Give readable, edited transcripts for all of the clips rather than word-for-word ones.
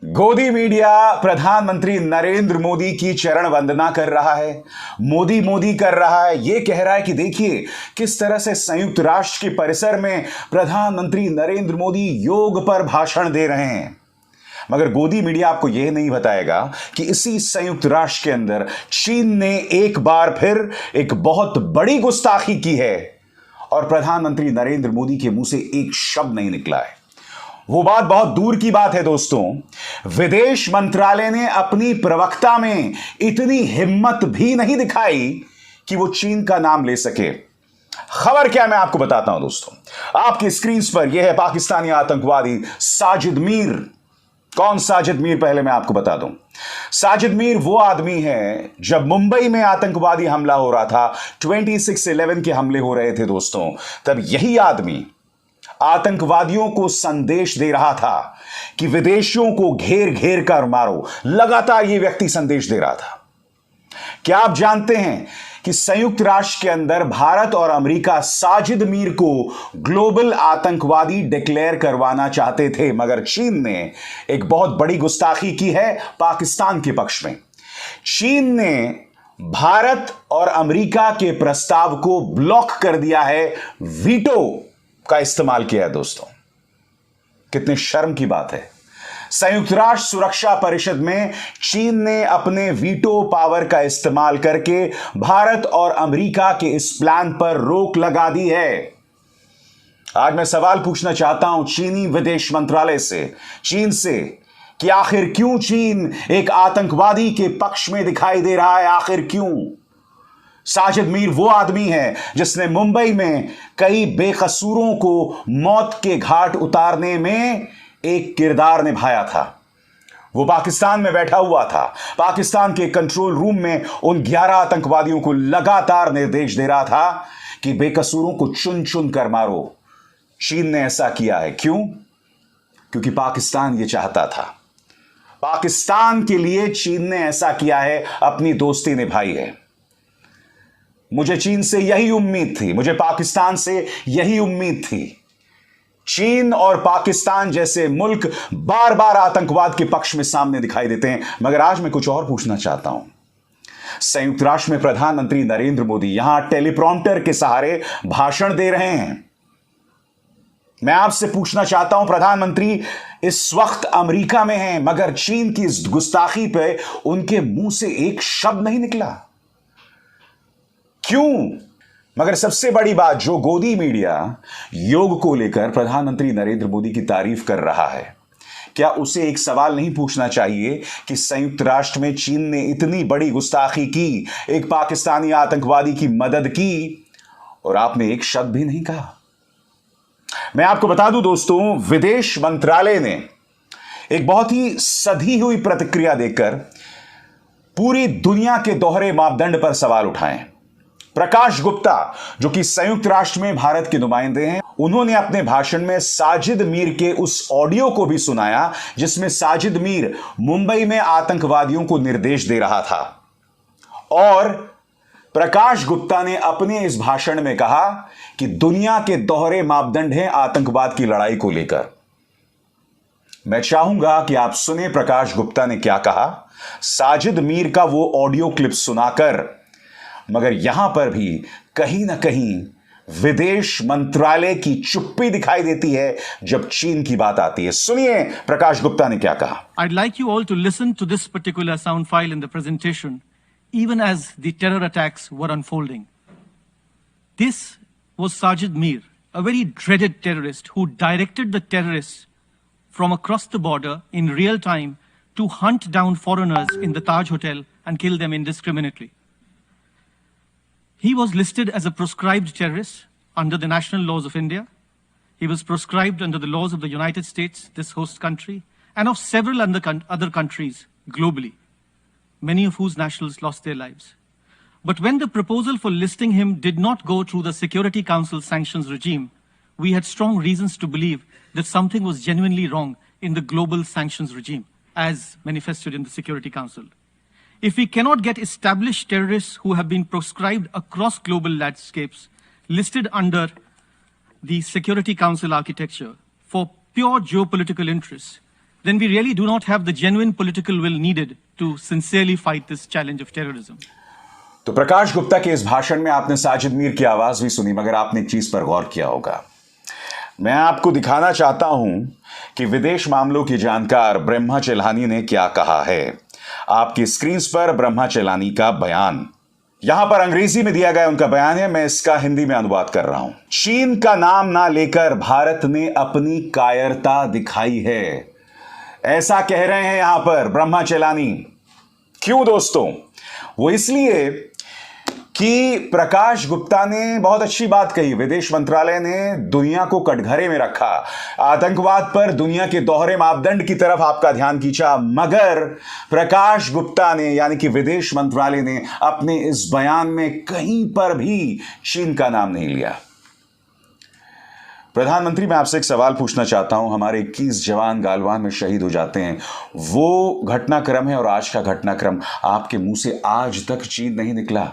गोदी मीडिया प्रधानमंत्री नरेंद्र मोदी की चरण वंदना कर रहा है। मोदी मोदी कर रहा है। यह कह रहा है कि देखिए किस तरह से संयुक्त राष्ट्र के परिसर में प्रधानमंत्री नरेंद्र मोदी योग पर भाषण दे रहे हैं। मगर गोदी मीडिया आपको यह नहीं बताएगा कि इसी संयुक्त राष्ट्र के अंदर चीन ने एक बार फिर एक बहुत बड़ी गुस्ताखी की है और प्रधानमंत्री नरेंद्र मोदी के मुंह से एक शब्द नहीं निकला है। वो बात बहुत दूर की बात है दोस्तों। विदेश मंत्रालय ने अपनी प्रवक्ता में इतनी हिम्मत भी नहीं दिखाई कि वो चीन का नाम ले सके। खबर क्या मैं आपको बताता हूं दोस्तों। आपकी स्क्रीन पर यह है पाकिस्तानी आतंकवादी साजिद मीर। कौन साजिद मीर, पहले मैं आपको बता दूं। साजिद मीर वो आदमी है, जब मुंबई में आतंकवादी हमला हो रहा था, 26/11 के हमले हो रहे थे दोस्तों, तब यही आदमी आतंकवादियों को संदेश दे रहा था कि विदेशियों को घेर घेर कर मारो। लगातार यह व्यक्ति संदेश दे रहा था। क्या आप जानते हैं कि संयुक्त राष्ट्र के अंदर भारत और अमेरिका साजिद मीर को ग्लोबल आतंकवादी डिक्लेयर करवाना चाहते थे, मगर चीन ने एक बहुत बड़ी गुस्ताखी की है पाकिस्तान के पक्ष में। चीन ने भारत और अमेरिका के प्रस्ताव को ब्लॉक कर दिया है, वीटो का इस्तेमाल किया है दोस्तों। कितने शर्म की बात है। संयुक्त राष्ट्र सुरक्षा परिषद में चीन ने अपने वीटो पावर का इस्तेमाल करके भारत और अमेरिका के इस प्लान पर रोक लगा दी है। आज मैं सवाल पूछना चाहता हूं चीनी विदेश मंत्रालय से, चीन से, कि आखिर क्यों चीन एक आतंकवादी के पक्ष में दिखाई दे रहा है? आखिर क्यों? साजिद मीर वो आदमी है जिसने मुंबई में कई बेकसूरों को मौत के घाट उतारने में एक किरदार निभाया था। वो पाकिस्तान में बैठा हुआ था, पाकिस्तान के कंट्रोल रूम में उन 11 आतंकवादियों को लगातार निर्देश दे रहा था कि बेकसूरों को चुन चुन कर मारो। चीन ने ऐसा किया है। क्यों? क्योंकि पाकिस्तान ये चाहता था। पाकिस्तान के लिए चीन ने ऐसा किया है, अपनी दोस्ती निभाई है। मुझे चीन से यही उम्मीद थी, मुझे पाकिस्तान से यही उम्मीद थी। चीन और पाकिस्तान जैसे मुल्क बार बार आतंकवाद के पक्ष में सामने दिखाई देते हैं। मगर आज मैं कुछ और पूछना चाहता हूं। संयुक्त राष्ट्र में प्रधानमंत्री नरेंद्र मोदी यहां टेलीप्रॉम्प्टर के सहारे भाषण दे रहे हैं। मैं आपसे पूछना चाहता हूं, प्रधानमंत्री इस वक्त अमेरिका में हैं, मगर चीन की इस गुस्ताखी पे उनके मुंह से एक शब्द नहीं निकला। क्यों? मगर सबसे बड़ी बात, जो गोदी मीडिया योग को लेकर प्रधानमंत्री नरेंद्र मोदी की तारीफ कर रहा है, क्या उसे एक सवाल नहीं पूछना चाहिए कि संयुक्त राष्ट्र में चीन ने इतनी बड़ी गुस्ताखी की, एक पाकिस्तानी आतंकवादी की मदद की, और आपने एक शब्द भी नहीं कहा? मैं आपको बता दूं दोस्तों, विदेश मंत्रालय ने एक बहुत ही सधी हुई प्रतिक्रिया देकर पूरी दुनिया के दोहरे मापदंड पर सवाल उठाए। प्रकाश गुप्ता, जो कि संयुक्त राष्ट्र में भारत के नुमाइंदे हैं, उन्होंने अपने भाषण में साजिद मीर के उस ऑडियो को भी सुनाया जिसमें साजिद मीर मुंबई में आतंकवादियों को निर्देश दे रहा था। और प्रकाश गुप्ता ने अपने इस भाषण में कहा कि दुनिया के दोहरे मापदंड हैं आतंकवाद की लड़ाई को लेकर। मैं चाहूंगा कि आप सुने प्रकाश गुप्ता ने क्या कहा, साजिद मीर का वो ऑडियो क्लिप सुनाकर। मगर यहां पर भी कहीं ना कहीं विदेश मंत्रालय की चुप्पी दिखाई देती है जब चीन की बात आती है। सुनिए प्रकाश गुप्ता ने क्या कहा। I'd like you all to listen to this particular sound file in the presentation, even as the terror attacks were unfolding. This was Sajid Mir, a very dreaded terrorist who directed the terrorists from across the border in real time to hunt down foreigners in the Taj Hotel and kill them indiscriminately. He was listed as a proscribed terrorist under the national laws of India. He was proscribed under the laws of the United States, this host country, and of several other countries globally, many of whose nationals lost their lives. But when the proposal for listing him did not go through the Security Council sanctions regime, we had strong reasons to believe that something was genuinely wrong in the global sanctions regime, as manifested in the Security Council. If we cannot get established terrorists who have been proscribed across global landscapes listed under the Security Council architecture for pure geopolitical interests, then we really do not have the genuine political will needed to sincerely fight this challenge of terrorism. तो प्रकाश गुप्ता के इस भाषण में आपने साजिद मीर की आवाज भी सुनी, मगर आपने एक चीज पर गौर किया होगा। मैं आपको दिखाना चाहता हूं कि विदेश मामलों की जानकार ब्रह्मा चेलानी ने क्या कहा है। आपकी स्क्रीन पर ब्रह्मा चेलानी का बयान, यहां पर अंग्रेजी में दिया गया उनका बयान है, मैं इसका हिंदी में अनुवाद कर रहा हूं। चीन का नाम ना लेकर भारत ने अपनी कायरता दिखाई है, ऐसा कह रहे हैं यहां पर ब्रह्मा चेलानी। क्यों दोस्तों? वो इसलिए कि प्रकाश गुप्ता ने बहुत अच्छी बात कही। विदेश मंत्रालय ने दुनिया को कटघरे में रखा, आतंकवाद पर दुनिया के दोहरे मापदंड की तरफ आपका ध्यान खींचा, मगर प्रकाश गुप्ता ने यानी कि विदेश मंत्रालय ने अपने इस बयान में कहीं पर भी चीन का नाम नहीं लिया। प्रधानमंत्री, मैं आपसे एक सवाल पूछना चाहता हूं। हमारे 21 जवान गालवान में शहीद हो जाते हैं, वो घटनाक्रम है और आज का घटनाक्रम, आपके मुंह से आज तक चीन नहीं निकला।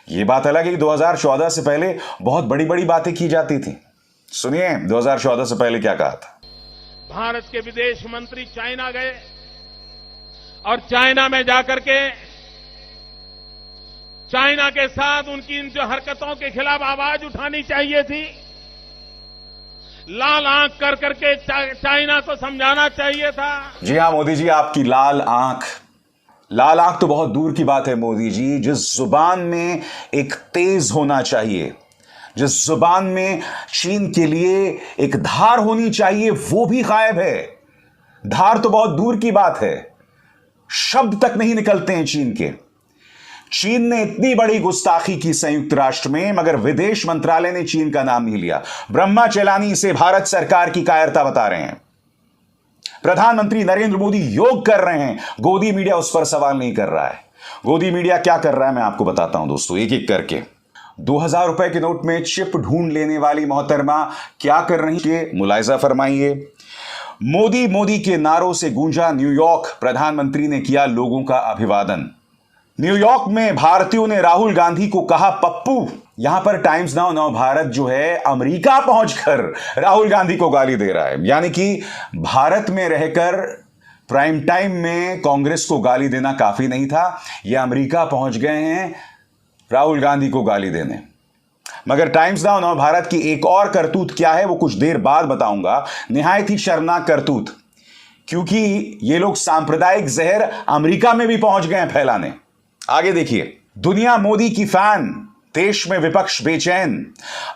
ये बात अलग है कि 2014 से पहले बहुत बड़ी बड़ी बातें की जाती थी। सुनिए 2014 से पहले क्या कहा था। भारत के विदेश मंत्री चाइना गए और चाइना में जाकर के चाइना के साथ उनकी इन जो हरकतों के खिलाफ आवाज उठानी चाहिए थी, लाल आंख कर करके चाइना को समझाना चाहिए था। जी हां मोदी जी, आपकी लाल आंख तो बहुत दूर की बात है मोदी जी। जिस जुबान में एक तेज होना चाहिए, जिस जुबान में चीन के लिए एक धार होनी चाहिए, वो भी गायब है। धार तो बहुत दूर की बात है, शब्द तक नहीं निकलते हैं चीन के। चीन ने इतनी बड़ी गुस्ताखी की संयुक्त राष्ट्र में, मगर विदेश मंत्रालय ने चीन का नाम नहीं लिया। ब्रह्मा चेलानी इसे भारत सरकार की कायरता बता रहे हैं। प्रधानमंत्री नरेंद्र मोदी योग कर रहे हैं, गोदी मीडिया उस पर सवाल नहीं कर रहा है। गोदी मीडिया क्या कर रहा है मैं आपको बताता हूं दोस्तों, एक एक करके। 2000 रुपए के नोट में चिप ढूंढ लेने वाली मोहतरमा क्या कर रही है, मुलायजा फरमाइए। मोदी के नारों से गूंजा न्यूयॉर्क, प्रधानमंत्री ने किया लोगों का अभिवादन। न्यूयॉर्क में भारतीयों ने राहुल गांधी को कहा पप्पू। यहां पर टाइम्स नाउ नव भारत जो है अमेरिका पहुंचकर राहुल गांधी को गाली दे रहा है, यानी कि भारत में रहकर प्राइम टाइम में कांग्रेस को गाली देना काफी नहीं था, यह अमेरिका पहुंच गए हैं राहुल गांधी को गाली देने। मगर टाइम्स नाउ नव भारत की एक और करतूत क्या है वो कुछ देर बाद बताऊंगा, निहायत ही शर्मनाक करतूत, क्योंकि ये लोग सांप्रदायिक जहर अमेरिका में भी पहुंच गए हैं फैलाने। आगे देखिए, दुनिया मोदी की फैन, देश में विपक्ष बेचैन,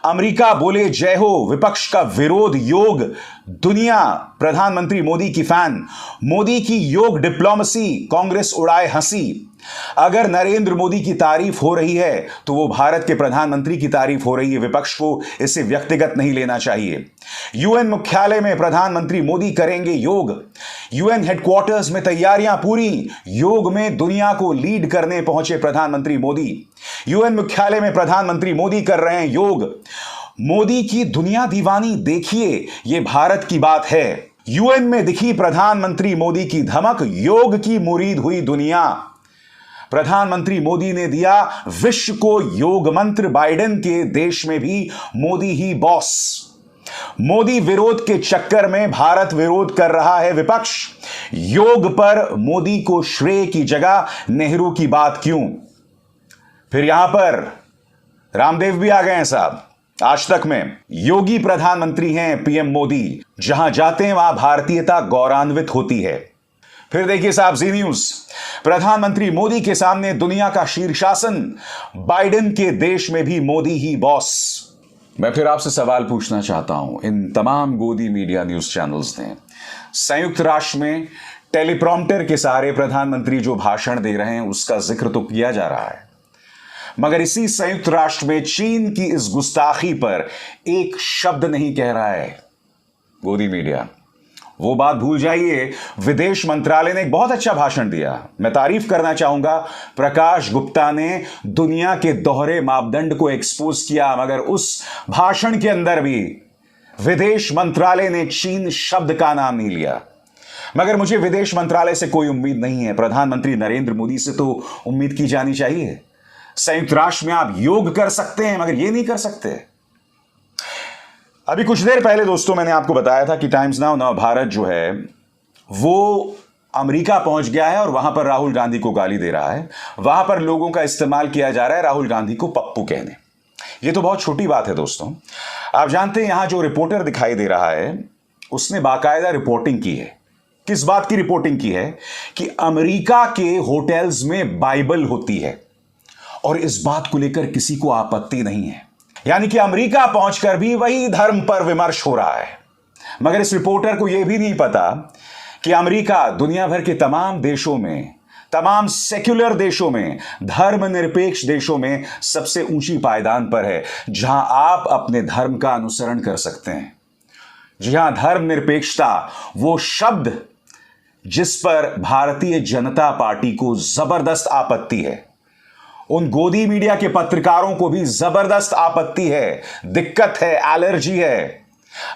अमेरिका बोले जय हो, विपक्ष का विरोध योग, दुनिया प्रधानमंत्री मोदी की फैन, मोदी की योग डिप्लोमेसी, कांग्रेस उड़ाए हंसी। अगर नरेंद्र मोदी की तारीफ हो रही है तो वो भारत के प्रधानमंत्री की तारीफ हो रही है, विपक्ष को इसे व्यक्तिगत नहीं लेना चाहिए। यूएन मुख्यालय में प्रधानमंत्री मोदी करेंगे योग, यूएन हेडक्वार्टर्स में तैयारियां पूरी, योग में दुनिया को लीड करने पहुंचे प्रधानमंत्री मोदी। यूएन मुख्यालय में प्रधानमंत्री मोदी कर रहे हैं योग। मोदी की दुनिया दीवानी देखिए, यह भारत की बात है। यूएन में दिखी प्रधानमंत्री मोदी की धमक, योग की मुरीद हुई दुनिया। प्रधानमंत्री मोदी ने दिया विश्व को योग मंत्र, बाइडेन के देश में भी मोदी ही बॉस। मोदी विरोध के चक्कर में भारत विरोध कर रहा है विपक्ष। योग पर मोदी को श्रेय की जगह नेहरू की बात क्यों? फिर यहां पर रामदेव भी आ गए हैं साहब। आज तक में योगी प्रधानमंत्री हैं, पीएम मोदी, जहां जाते हैं वहां भारतीयता गौरवान्वित होती है। फिर देखिए साहब जी न्यूज, प्रधानमंत्री मोदी के सामने दुनिया का शीर्षासन, बाइडेन के देश में भी मोदी ही बॉस। मैं फिर आपसे सवाल पूछना चाहता हूं, इन तमाम गोदी मीडिया न्यूज चैनल्स ने संयुक्त राष्ट्र में टेलीप्रॉम्प्टर के सहारे प्रधानमंत्री जो भाषण दे रहे हैं उसका जिक्र तो किया जा रहा है, मगर इसी संयुक्त राष्ट्र में चीन की इस गुस्ताखी पर एक शब्द नहीं कह रहा है गोदी मीडिया। वो बात भूल जाइए, विदेश मंत्रालय ने एक बहुत अच्छा भाषण दिया, मैं तारीफ करना चाहूंगा। प्रकाश गुप्ता ने दुनिया के दोहरे मापदंड को एक्सपोज किया, मगर उस भाषण के अंदर भी विदेश मंत्रालय ने चीन शब्द का नाम नहीं लिया। मगर मुझे विदेश मंत्रालय से कोई उम्मीद नहीं है, प्रधानमंत्री नरेंद्र मोदी से तो उम्मीद की जानी चाहिए। संयुक्त राष्ट्र में आप योग कर सकते हैं, मगर ये नहीं कर सकते। अभी कुछ देर पहले दोस्तों मैंने आपको बताया था कि टाइम्स नाउ नव भारत जो है वो अमेरिका पहुंच गया है और वहां पर राहुल गांधी को गाली दे रहा है। वहां पर लोगों का इस्तेमाल किया जा रहा है राहुल गांधी को पप्पू कहने। ये तो बहुत छोटी बात है दोस्तों। आप जानते हैं यहां जो रिपोर्टर दिखाई दे रहा है उसने बाकायदा रिपोर्टिंग की है। किस बात की रिपोर्टिंग की है? कि अमेरिका के होटल्स में बाइबल होती है और इस बात को लेकर किसी को आपत्ति नहीं है। यानी कि अमेरिका पहुंचकर भी वही धर्म पर विमर्श हो रहा है। मगर इस रिपोर्टर को यह भी नहीं पता कि अमेरिका दुनिया भर के तमाम देशों में, तमाम सेक्युलर देशों में, धर्मनिरपेक्ष देशों में सबसे ऊंची पायदान पर है जहां आप अपने धर्म का अनुसरण कर सकते हैं। जी हां, धर्मनिरपेक्षता वो शब्द जिस पर भारतीय जनता पार्टी को जबरदस्त आपत्ति है, उन गोदी मीडिया के पत्रकारों को भी जबरदस्त आपत्ति है, दिक्कत है, एलर्जी है।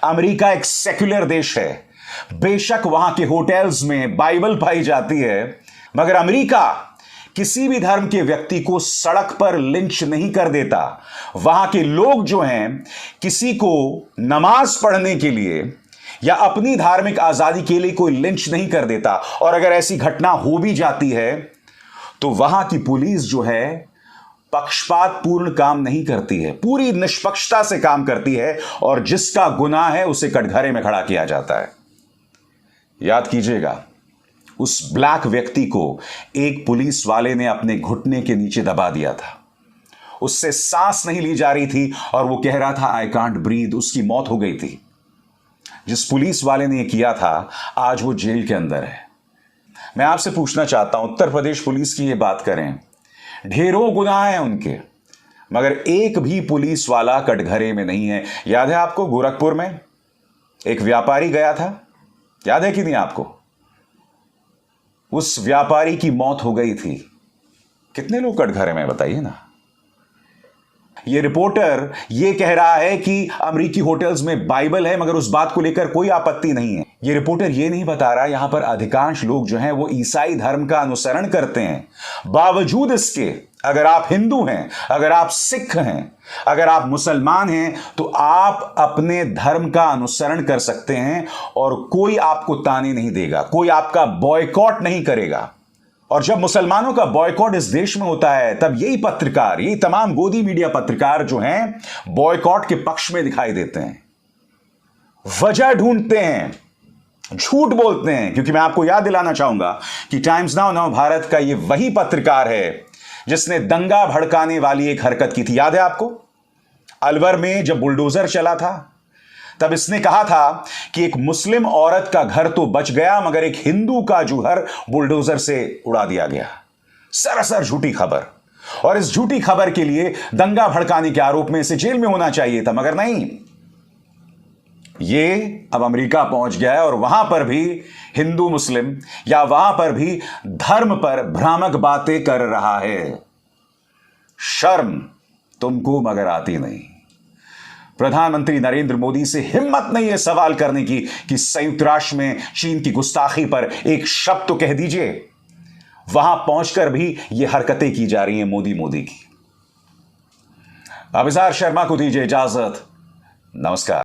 अमेरिका एक सेक्युलर देश है। बेशक वहां के होटल्स में बाइबल पाई जाती है, मगर अमेरिका किसी भी धर्म के व्यक्ति को सड़क पर लिंच नहीं कर देता। वहां के लोग जो हैं किसी को नमाज पढ़ने के लिए या अपनी धार्मिक आजादी के लिए कोई लिंच नहीं कर देता। और अगर ऐसी घटना हो भी जाती है तो वहां की पुलिस जो है पक्षपातपूर्ण काम नहीं करती है, पूरी निष्पक्षता से काम करती है और जिसका गुनाह है उसे कटघरे में खड़ा किया जाता है। याद कीजिएगा, उस ब्लैक व्यक्ति को एक पुलिस वाले ने अपने घुटने के नीचे दबा दिया था। उससे सांस नहीं ली जा रही थी और वो कह रहा था आई कांट ब्रीथ, उसकी मौत हो गई थी। जिस पुलिस वाले ने यह किया था आज वो जेल के अंदर है। मैं आपसे पूछना चाहता हूं, उत्तर प्रदेश पुलिस की ये बात करें, ढेरों गुनाह हैं उनके, मगर एक भी पुलिस वाला कटघरे में नहीं है। याद है आपको गोरखपुर में एक व्यापारी गया था, याद है कि नहीं आपको? उस व्यापारी की मौत हो गई थी। कितने लोग कटघरे में बताइए ना। ये रिपोर्टर ये कह रहा है कि अमेरिकी होटल्स में बाइबल है मगर उस बात को लेकर कोई आपत्ति नहीं है। ये रिपोर्टर ये नहीं बता रहा यहां पर अधिकांश लोग जो हैं वो ईसाई धर्म का अनुसरण करते हैं। बावजूद इसके अगर आप हिंदू हैं, अगर आप सिख हैं, अगर आप मुसलमान हैं तो आप अपने धर्म का अनुसरण कर सकते हैं और कोई आपको ताने नहीं देगा, कोई आपका बॉयकॉट नहीं करेगा। और जब मुसलमानों का बॉयकॉट इस देश में होता है तब यही पत्रकार, यही तमाम गोदी मीडिया पत्रकार जो हैं बॉयकॉट के पक्ष में दिखाई देते हैं, वजह ढूंढते हैं, झूठ बोलते हैं। क्योंकि मैं आपको याद दिलाना चाहूंगा कि टाइम्स नाउ नव भारत का ये वही पत्रकार है जिसने दंगा भड़काने वाली एक हरकत की थी। याद है आपको? अलवर में जब बुलडोजर चला था तब इसने कहा था कि एक मुस्लिम औरत का घर तो बच गया मगर एक हिंदू का जो घर बुलडोजर से उड़ा दिया गया। सरासर झूठी खबर, और इस झूठी खबर के लिए दंगा भड़काने के आरोप में इसे जेल में होना चाहिए था, मगर नहीं। ये अब अमेरिका पहुंच गया है और वहां पर भी हिंदू मुस्लिम या वहां पर भी धर्म पर भ्रामक बातें कर रहा है। शर्म तुमको मगर आती नहीं। प्रधानमंत्री नरेंद्र मोदी से हिम्मत नहीं है सवाल करने की कि संयुक्त राष्ट्र में चीन की गुस्ताखी पर एक शब्द तो कह दीजिए। वहां पहुंचकर भी ये हरकतें की जा रही हैं मोदी की। अभिसार शर्मा को दीजिए इजाजत। नमस्कार।